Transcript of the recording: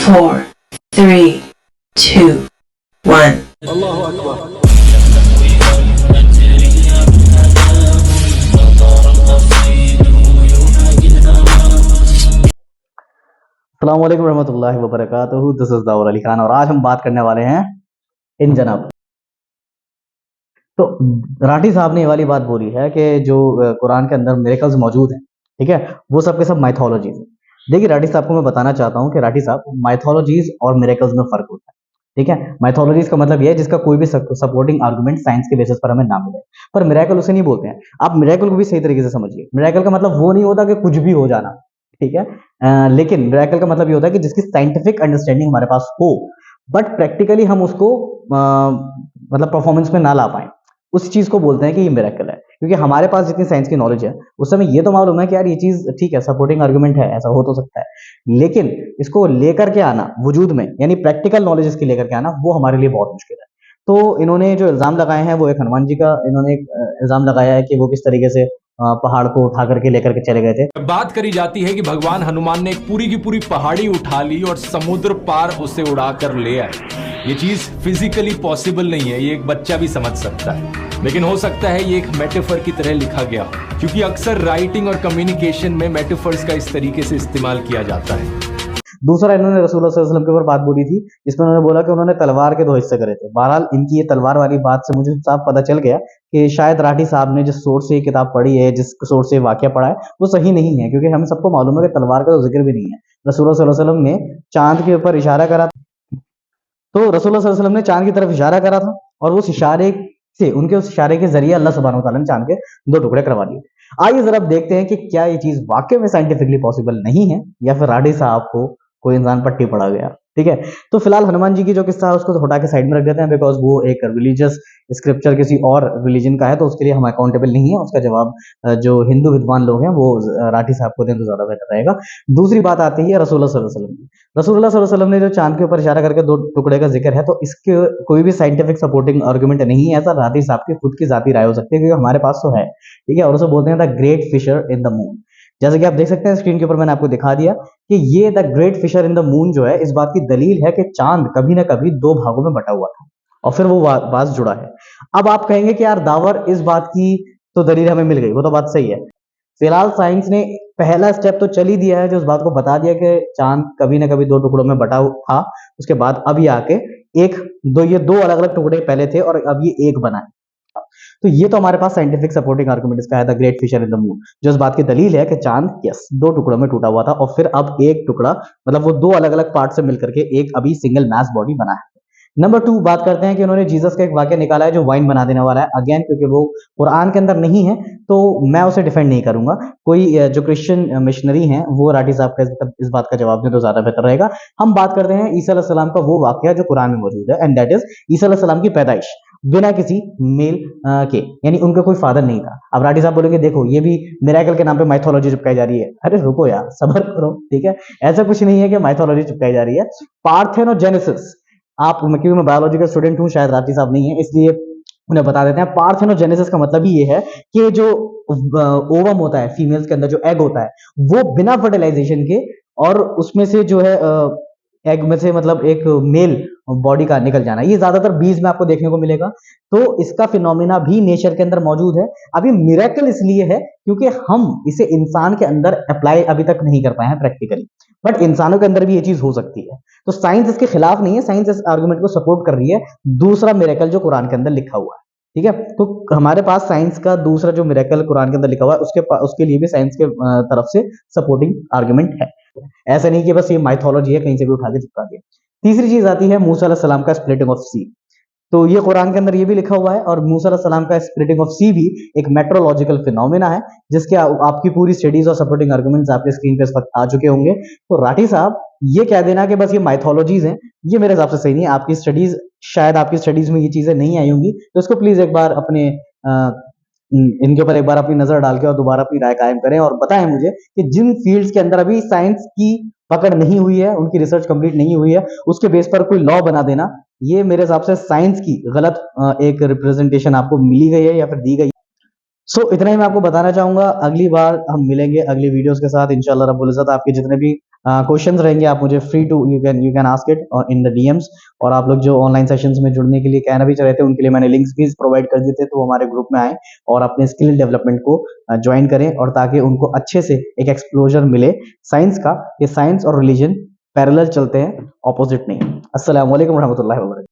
four, three, two, one. अल्लाहु अकबर। अस्सलाम वालेकुम रहमतुल्लाहि व बरकातुहू। दिस इज दाऊद अली खान और आज हम बात करने वाले हैं इन जनाब। तो राठी साहब ने ये वाली बात बोली है कि जो कुरान के अंदर मिरेकल्स मौजूद हैं, ठीक है, वो सब के सब माइथोलॉजीज हैं। देखिए राठी साहब को मैं बताना चाहता हूँ कि राठी साहब, माइथोलॉजीज और मिरेकल्स में फर्क होता है। ठीक है, माइथोलॉजीज का मतलब ये है जिसका कोई भी सपोर्टिंग आर्गुमेंट साइंस के बेसिस पर हमें ना मिले, पर मिरेकल उसे नहीं बोलते हैं। आप मिरेकल को भी सही तरीके से समझिए। मिरेकल का मतलब वो नहीं होता कि कुछ भी हो जाना, ठीक है, लेकिन मिरेकल का मतलब ये होता है कि जिसकी साइंटिफिक अंडरस्टैंडिंग हमारे पास हो, बट प्रैक्टिकली हम उसको मतलब परफॉर्मेंस में ना ला पाए, उस चीज को बोलते हैं कि ये मिरेकल है। क्योंकि हमारे पास जितनी साइंस की नॉलेज है उस समय ये तो मालूम है कि यार ये चीज ठीक है, सपोर्टिंग आर्गुमेंट है, ऐसा हो तो सकता है, लेकिन इसको लेकर के आना वजूद में, यानी प्रैक्टिकल नॉलेज इसके लेकर के आना, वो हमारे लिए बहुत मुश्किल है। तो इन्होंने जो इल्जाम लगाए हैं वो एक हनुमान जी का इन्होंने एक इल्जाम लगाया है कि वो किस तरीके से पहाड़ को उठा करके लेकर के चले गए थे। बात करी जाती है कि भगवान हनुमान ने एक पूरी की पूरी पहाड़ी उठा ली और समुद्र पार उसे उड़ाकर ले आए। ये चीज फिजिकली पॉसिबल नहीं है, ये एक बच्चा भी समझ सकता है, लेकिन हो सकता है ये एक मेटाफर की तरह लिखा गया हो, क्योंकि अक्सर राइटिंग और कम्युनिकेशन में मेटाफर्स का इस तरीके से इस्तेमाल किया जाता है। दूसरा, इन्होंने रसूलुल्लाह सल्लल्लाहु अलैहि वसल्लम के ऊपर बात बोली थी, जिसमें उन्होंने बोला कि उन्होंने तलवार के 2 हिस्से करे थे। बहरहाल इनकी ये तलवार वाली बात से मुझे साफ पता चल गया कि शायद राठी साहब ने जिस सोर्स से ये किताब पढ़ी है, जिस सोर्स से वाकया पढ़ा है, वो सही नहीं है। क्योंकि हम सबको मालूम है कि तलवार का तो जिक्र भी नहीं है। रसूलुल्लाह सल्लल्लाहु अलैहि वसल्लम ने चांद के ऊपर इशारा करा, तो रसूलुल्लाह सल्लल्लाहु अलैहि वसल्लम ने चांद की तरफ इशारा करा था, और उस इशारे से, उनके उस इशारे के जरिए अल्लाह सुब्हानहू व तआला ने चांद के 2 टुकड़े करवा दिए। आइए जरा अब देखते हैं कि क्या ये चीज वाकई में साइंटिफिकली पॉसिबल नहीं है, या फिर राठी साहब को कोई इंसान पट्टी पड़ा गया। ठीक है, तो फिलहाल हनुमान जी की जो किस्सा है उसको हटा के साइड में रख देते हैं, बिकॉज वो एक रिलीजियस स्क्रिप्चर किसी और रिलीजन का है, तो उसके लिए हम अकाउंटेबल नहीं है। उसका जवाब जो हिंदू विद्वान लोग हैं वो राठी साहब को दें तो ज्यादा बेहतर रहेगा। दूसरी बात आती है रसूलुल्लाह सल्लल्लाहु अलैहि वसल्लम की। रसूलुल्लाह सल्लल्लाहु अलैहि वसल्लम ने जो चांद के ऊपर इशारा करके 2 टुकड़े का जिक्र है, तो इसके कोई भी साइंटिफिक सपोर्टिंग आर्गुमेंट नहीं है। ऐसा राठी साहब की खुद की जाती राय हो सकती है, क्योंकि हमारे पास तो है। ठीक है, और उसे बोलते हैं the great fisher in the moon. जैसे कि आप देख सकते हैं स्क्रीन के ऊपर मैंने आपको दिखा दिया कि ये the great fisher in the moon जो है, इस बात की दलील है कि चांद कभी ना कभी 2 भागों में बटा हुआ था, और फिर वो बात जुड़ा है। अब आप कहेंगे कि यार दावर, इस बात की तो दलील हमें मिल गई, वो तो बात सही है। फिलहाल साइंस ने पहला स्टेप तो चल ही दिया है, जो उस बात को बता दिया कि चांद कभी ना कभी 2 टुकड़ों में बटा था। उसके बाद अब ये आके ये 2 अलग अलग टुकड़े पहले थे और अब ये एक बना है। तो ये तो हमारे पास साइंटिफिक सपोर्टिंग आर्गुमेंट इसका है, the great fisher in the moon, जो इस बात की दलील है कि चांद 2 टुकड़ों में टूटा हुआ था, और फिर अब एक टुकड़ा, मतलब वो 2 अलग अलग पार्ट से मिलकर के एक अभी सिंगल मास बॉडी बना है। नंबर 2 बात करते हैं कि उन्होंने जीसस का एक वाक्य निकाला है जो वाइन बना देने वाला है। अगेन, क्योंकि वो कुरान के अंदर नहीं है तो मैं उसे डिफेंड नहीं करूंगा। कोई जो क्रिश्चियन मिशनरी हैं वो राठी साहब का इस बात का जवाब दें तो ज्यादा बेहतर रहेगा। हम बात करते हैं ईसा अलैहि सलाम का वो वाक्य जो कुरान में मौजूद है, एंड दैट इज ईसा अलैहि सलाम की पैदाइश बिना किसी मेल के, यानी उनका कोई फादर नहीं था। अब राठी साहब बोलेंगे देखो ये भी मिरेकल के नाम पे माइथोलॉजी चिपकाई जा रही है। अरे रुको यार, सब्र करो। ठीक है, ऐसा कुछ नहीं है कि माइथोलॉजी चिपकाई जा रही है। पार्थेनोजेनेसिस, क्योंकि मैं बायोलॉजी का स्टूडेंट हूँ, शायद राठी साहब नहीं है, इसलिए उन्हें बता देते हैं। पार्थेनोजेनेसिस का मतलब ही ये है कि जो ओवम होता है, फीमेल्स के अंदर जो एग होता है, वो बिना फर्टिलाइजेशन के, और उसमें से जो है एग में से मतलब एक मेल बॉडी का निकल जाना, ये ज्यादातर बीज में आपको देखने को मिलेगा। तो इसका फिनोमिना भी नेचर के अंदर मौजूद है। अभी मिरेकल इसलिए है क्योंकि हम इसे इंसान के अंदर अप्लाई अभी तक नहीं कर पाए हैं प्रैक्टिकली, बट इंसानों के अंदर भी ये चीज हो सकती है। तो साइंस इसके खिलाफ नहीं है, साइंस इस आर्गुमेंट को सपोर्ट कर रही है। दूसरा मिरेकल जो कुरान के अंदर लिखा हुआ है, ठीक है, तो हमारे पास साइंस का दूसरा जो मिरेकल कुरान के अंदर लिखा हुआ है उसके लिए भी साइंस के तरफ से सपोर्टिंग आर्गुमेंट है। ऐसा नहीं कि बस ये माइथोलॉजी है, कहीं से भी उठा के चिपका दिया। तीसरी चीज आती है मूसा अलैहि सलाम का स्प्लिटिंग ऑफ सी। तो ये कुरान के अंदर ये भी लिखा हुआ है, और मूसा अलैहि सलाम का स्प्लिटिंग ऑफ सी भी एक मेट्रोलॉजिकल फिनोमेना है, जिसके आपकी पूरी स्टडीज और सपोर्टिंग आर्गुमेंट्स आपके स्क्रीन पे इस वक्त आ चुके होंगे। तो राठी साहब ये कह देना कि बस ये माइथोलॉजीज हैं, ये मेरे हिसाब से सही नहीं है। आपकी स्टडीज, शायद आपकी स्टडीज में ये चीजें नहीं आई होंगी, तो इसको प्लीज एक बार अपने इनके ऊपर एक बार अपनी नजर डाल के और दोबारा अपनी राय कायम करें, और बताएं मुझे कि जिन फील्ड्स के अंदर अभी साइंस की पकड़ नहीं हुई है, उनकी रिसर्च कंप्लीट नहीं हुई है, उसके बेस पर कोई लॉ बना देना, ये मेरे हिसाब से साइंस की गलत एक रिप्रेजेंटेशन आपको मिली गई है या फिर दी गई। सो इतना ही मैं आपको बताना चाहूंगा। अगली बार हम मिलेंगे अगली वीडियोस के साथ इंशाल्लाह रब्बुल इज्जत। आपके जितने भी क्वेश्चंस रहेंगे, आप मुझे free to you can ask it in the DMs. और आप लोग जो ऑनलाइन सेशंस में जुड़ने के लिए कहना भी चाह रहे थे, उनके लिए मैंने लिंक्स भी प्रोवाइड कर दिए थे, तो वो हमारे ग्रुप में आए और अपने स्किल डेवलपमेंट को ज्वाइन करें, और ताकि उनको अच्छे से एक एक्सप्लोजर मिले साइंस का। ये साइंस और रिलीजन पैरेलल चलते हैं, ऑपोजिट नहीं। अस्सलाम वालेकुम रहमतुल्लाहि व बरकातहू।